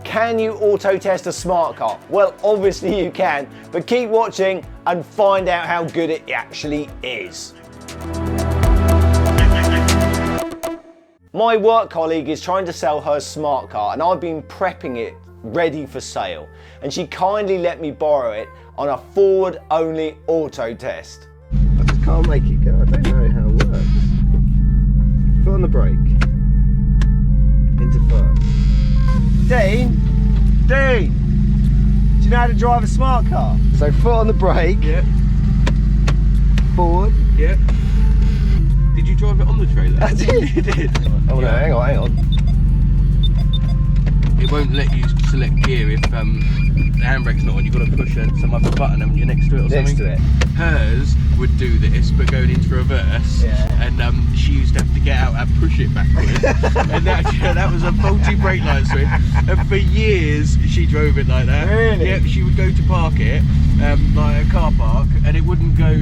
Can you auto test a smart car? Well, obviously you can, but keep watching and find out how good it actually is. My work colleague is trying to sell her smart car and I've been prepping it ready for sale, and she kindly let me borrow it on a forward only auto test. I just can't make it go. I don't know how it works. Foot on the brake. Into first. Dean, do you know how to drive a smart car? So foot on the brake. Yeah. Forward. Yeah. Did you drive it on the trailer? I did. You did? Oh no, hang on. It won't let you select gear if the handbrake's not on. You've got to push some other button and you're next to it or something. Next to it. Hers would do this, but going into reverse, yeah. And she used to have to get out and push it backwards. And that was a faulty brake light switch. And for years she drove it like that. Really? Yeah, she would go to park it, like a car park, and it wouldn't go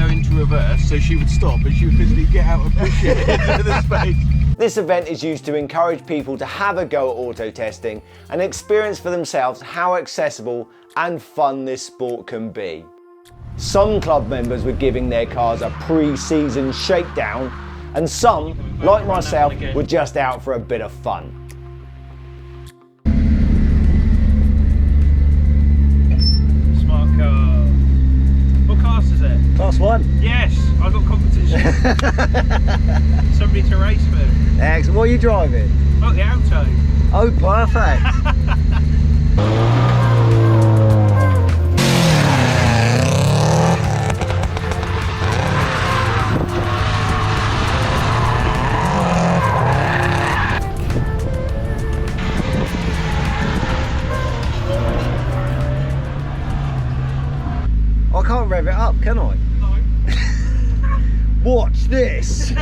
into reverse, so she would stop and she would physically get out and push it into the space. This event is used to encourage people to have a go at auto testing and experience for themselves how accessible and fun this sport can be. Some club members were giving their cars a pre-season shakedown, and some, like myself, were just out for a bit of fun. Smart car. What class is it? Class 1. Yes, I got competition. Somebody to race with. Excellent. What are you driving? Oh, the Auto. Oh, perfect. I can't rev it up, can I? No. Watch this. See ya.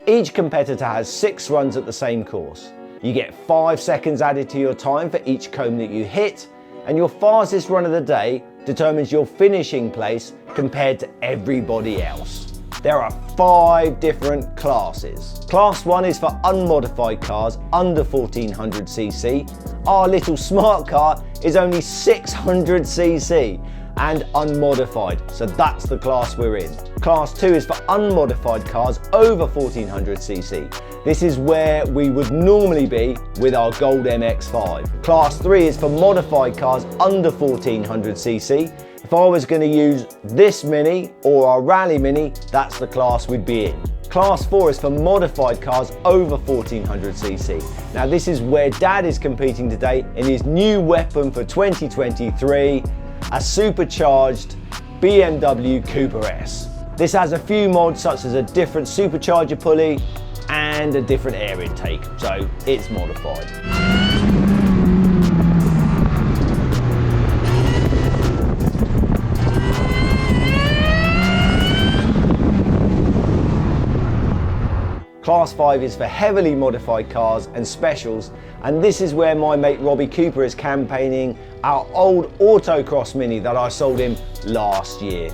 Each competitor has 6 runs at the same course. You get 5 seconds added to your time for each cone that you hit, and your fastest run of the day determines your finishing place compared to everybody else. There are 5 different classes. Class 1 is for unmodified cars under 1400cc. Our little smart car is only 600cc and unmodified, so that's the class we're in. Class 2 is for unmodified cars over 1400cc. This is where we would normally be with our Gold MX-5. Class 3 is for modified cars under 1400cc. If I was going to use this Mini or our Rally Mini, that's the class we'd be in. Class 4 is for modified cars over 1400cc. Now this is where Dad is competing today in his new weapon for 2023, a supercharged BMW Cooper S. This has a few mods such as a different supercharger pulley and a different air intake, so it's modified. Class 5 is for heavily modified cars and specials, and this is where my mate Robbie Cooper is campaigning our old autocross Mini that I sold him last year.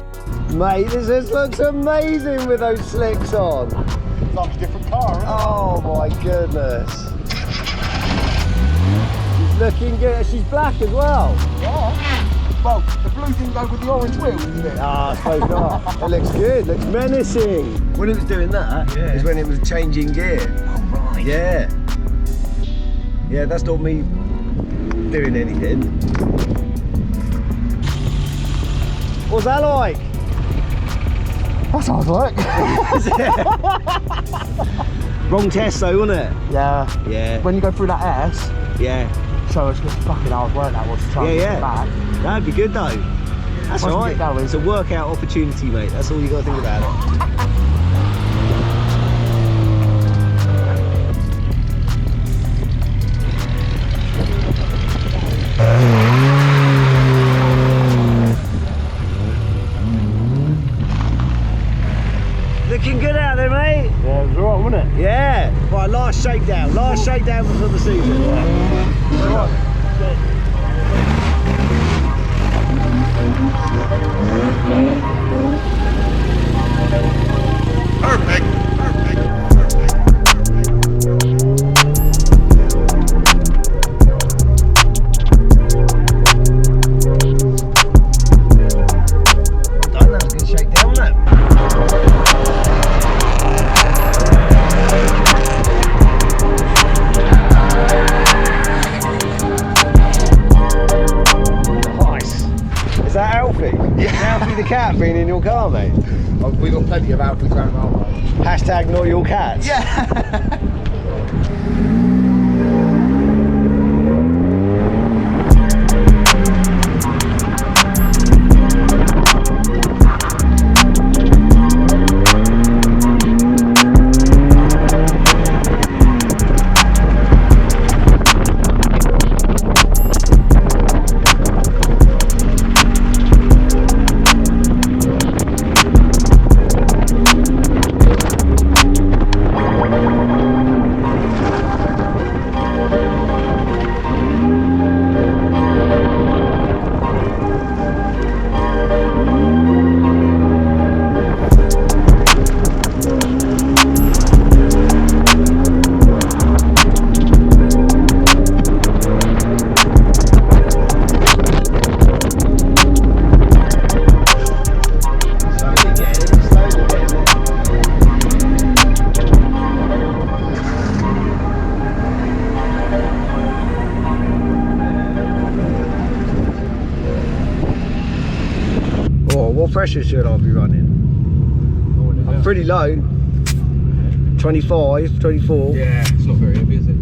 Mate, this looks amazing with those slicks on. It's like a different car, isn't it? Oh my goodness. She's looking good. She's black as well. Yeah. Well, the blue didn't go with the orange wheels, did it? Ah, I suppose not. It looks good, looks menacing. When it was doing that, is when it was changing gear. Oh, right. Yeah. Yeah, that's not me doing anything. What's that like? That's hard work. Wrong test though, wasn't it? Yeah. Yeah. When you go through that S, Yeah. so it's just fucking hard work that was to try and get back. That'd be good though. That's Once you right. get going. It's a workout opportunity, mate. That's all you got to think about it. Looking good out there, mate? Yeah, it was alright, wasn't it? Yeah. Right, last shakedown. Last shakedown was of the season. Right. Perfect. That was a good shakedown, wasn't it? Nice. Is that Alfie? Yeah. Is Alfie the cat being in your car, mate? Oh, we got plenty of Alfies around our way. Hashtag not your cats. Yeah. What pressure should I be running? I'm pretty low. 25, 24. Yeah, it's not very heavy, is it?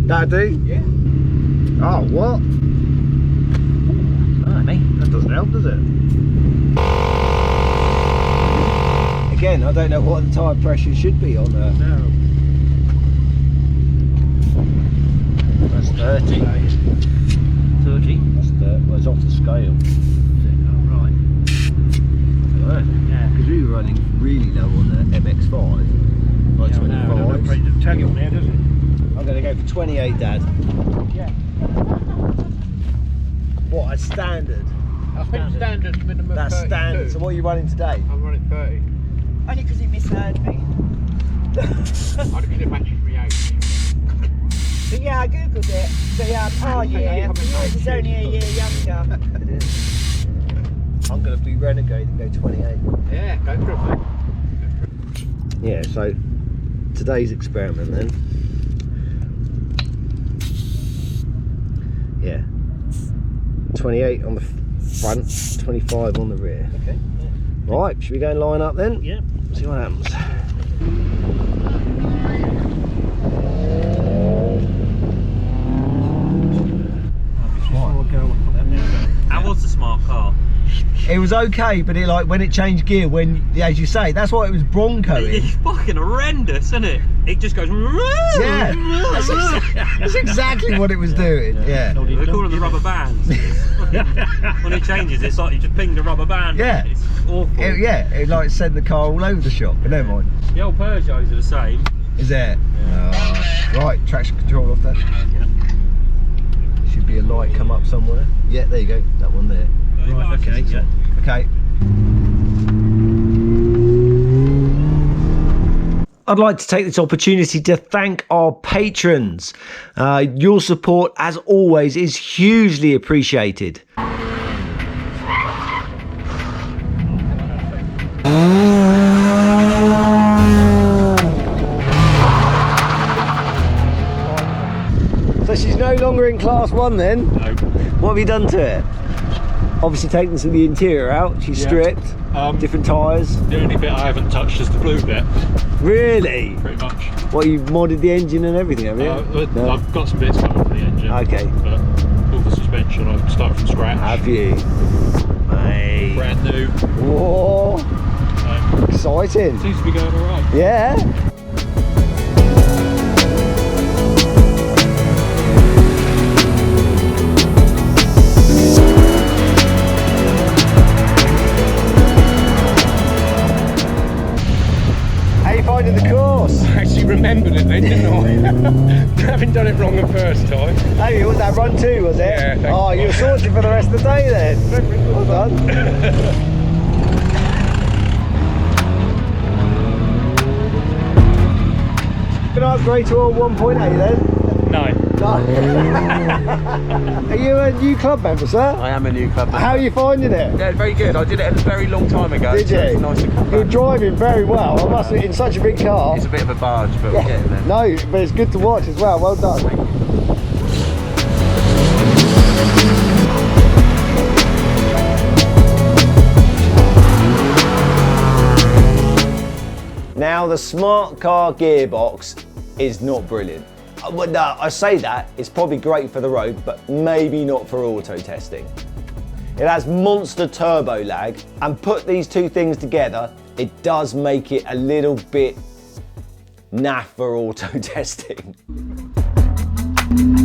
That'll do? Yeah. Oh, what? Oh, mate, that doesn't help, does it? Again, I don't know what the tyre pressure should be on there. No. That's 30. 30? That's 30. Well, it's off the scale. Yeah. Because we were running really low on the MX-5, like Yeah, 25. no, it doesn't tell you on there, does it? I'm going to go for 28, Dad. Yeah. What, a standard? I think standard's minimum That's 32. standard. So what are you running today? I'm running 30. Only because he misheard me. I don't think it matches me age. But yeah, I googled it. But yeah, our year, yours is only a year younger. I'm going to be renegade and go 28. Yeah, go for it, mate. Yeah, so today's experiment then. Yeah. 28 on the front, 25 on the rear. Okay. Right, should we go and line up then? Yeah. See what happens. How was the smart car? It was okay, but it like when it changed gear, when as you say, that's why it was broncoing. It's fucking horrendous, isn't it? It just goes. Yeah, that's exactly what it was doing. Yeah. They call them the rubber bands. When it changes, it's like you just ping the rubber band. Yeah. It's awful. It like sent the car all over the shop, but never mind. The old Peugeots are the same. Is there? Yeah. Right, traction control off that. Yeah. Should be a light come up somewhere. Yeah, there you go. That one there. Right, okay, yeah. Okay. I'd like to take this opportunity to thank our patrons. Your support, as always, is hugely appreciated. So she's no longer in class 1 then? No. What have you done to it? Obviously taken some of the interior out, she's stripped, different tyres. The only bit I haven't touched is the blue bit, Really? pretty much. What, you've modded the engine and everything, have you? No. I've got some bits coming for the engine. Okay. But all the suspension, I've started from scratch. Have you? Mate. Brand new. Whoa, exciting. Seems to be going alright. Yeah. How you finding the course? I actually remembered it then, didn't I? Having done it wrong the first time. Hey, was that run 2, was it? Yeah, thank oh, you were sorted for the rest of the day then. Well done. Can I upgrade to a 1.8 then? No. Are you a new club member, sir? I am a new club member. How are you finding it? Yeah, very good. I did it a very long time ago. Did so you? It's nice to come You're back. driving very well. I must admit, in such a big car. It's a bit of a barge, but we're getting there. No, but it's good to watch as well. Well done. Now, the smart car gearbox is not brilliant. Well, no, I say that, it's probably great for the road, but maybe not for auto testing. It has monster turbo lag, and put these two things together, it does make it a little bit naff for auto testing.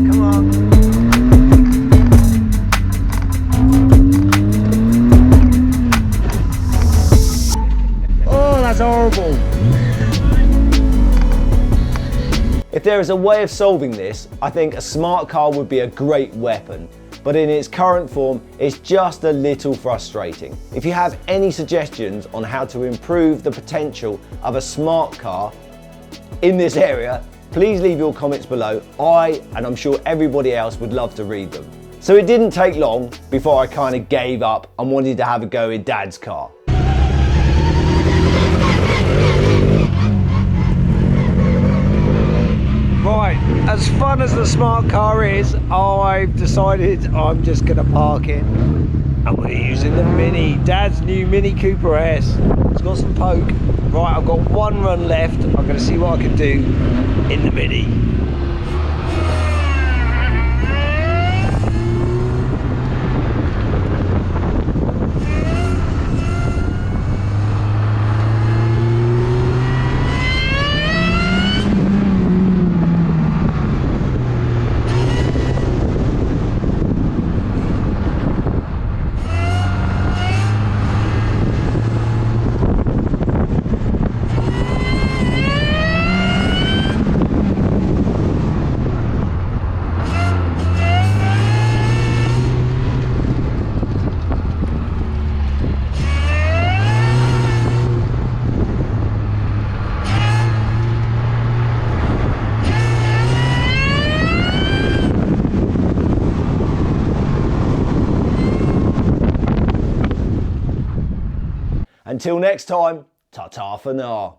Come on. Oh, that's horrible. If there is a way of solving this, I think a smart car would be a great weapon, but in its current form, it's just a little frustrating. If you have any suggestions on how to improve the potential of a smart car in this area, please leave your comments below. And I'm sure everybody else would love to read them. So it didn't take long before I kind of gave up and wanted to have a go in Dad's car. Right, as fun as the smart car is, I've decided I'm just going to park it. And we're using the Mini, Dad's new Mini Cooper S. It's got some poke. Right, I've got one run left. I'm going to see what I can do in the Mini. Until next time, ta-ta for now.